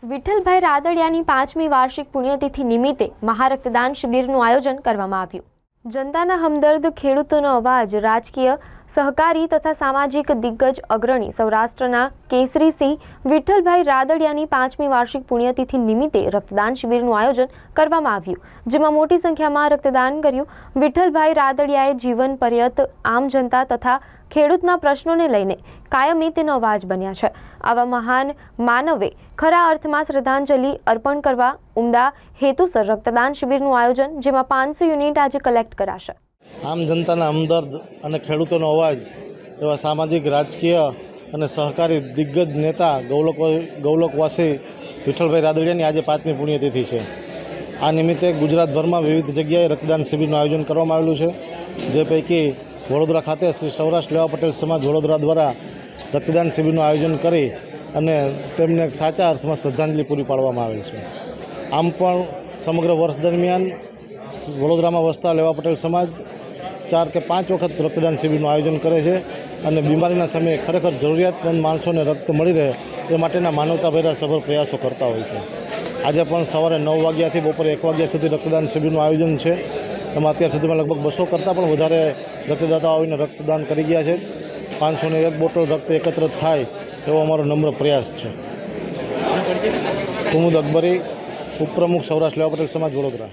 વિઠ્ઠલભાઈ રાદડિયાની 5મી વાર્ષિક પુણ્યતિથિ નિમિત્તે મહારક્તદાન શિબિરનું આયોજન કરવામાં આવ્યું। જનતાના હમદર્દ, ખેડૂતોનો અવાજ, રાજકીય, સહકારી તથા સામાજિક દિગ્ગજ અગ્રણી સૌરાષ્ટ્રના કેસરીસિંહ વિઠ્ઠલભાઈ રાદડિયાની 5મી વાર્ષિક પુણ્યતિથિ નિમિત્તે રક્તદાન શિબિરનું આયોજન કરવામાં આવ્યું, જેમાં મોટી સંખ્યામાં રક્તદાન કર્યું। વિઠ્ઠલભાઈ રાદડિયાએ જીવન પર્યંત આમ જનતા તથા ખેડૂતના પ્રશ્નોને લઈને કાયમી તેનો અવાજ બન્યા છે। આવા મહાન માનવે ખરા અર્થમાં શ્રદ્ધાંજલિ અર્પણ કરવા ઉમદા હેતુસર રક્તદાન શિબિરનું આયોજન, જેમાં 500 યુનિટ આજે કલેક્ટ કરાશે। આમ જનતાના હમદર્દ અને ખેડૂતોનો અવાજ એવા સામાજિક, રાજકીય અને સહકારી દિગ્ગજ નેતા ગૌલોકવાસી વિઠ્ઠલભાઈ રાદડિયાની આજે 5મી પુણ્યતિથિ છે। આ નિમિત્તે ગુજરાતભરમાં વિવિધ જગ્યાએ રક્તદાન શિબિરનું આયોજન કરવામાં આવેલું છે, જે પૈકી વડોદરા ખાતે શ્રી સૌરાષ્ટ્ર લેવા પટેલ સમાજ વડોદરા દ્વારા રક્તદાન શિબિરનું આયોજન કરી અને તેમને સાચા અર્થમાં શ્રદ્ધાંજલિ પૂરી પાડવામાં આવેલ છે। આમ પણ સમગ્ર વર્ષ દરમિયાન વડોદરામાં વસતા લેવા પટેલ સમાજ 4 કે 5 વખત રક્તદાન શિબિરનું આયોજન કરે છે અને બીમારીના સમયે ખરેખર જરૂરિયાતમંદ માણસોને રક્ત મળી રહે એ માટેના માનવતાભર્યા સભર પ્રયાસો કરતા હોય છે। આજે પણ સવારે 9 વાગ્યાથી બપોરે 1 વાગ્યા સુધી રક્તદાન શિબિરનું આયોજન છે। એમાં અત્યાર સુધીમાં લગભગ 200 કરતાં પણ વધારે રક્તદાતાઓ આવીને રક્તદાન કરી ગયા છે। 501 બોટલ રક્ત એકત્રિત થાય એવો અમારો નમ્ર પ્રયાસ છે। કુમુદ અકબરી, ઉપપ્રમુખ સૌરાષ્ટ્ર લેવા પટેલ સમાજ વડોદરા।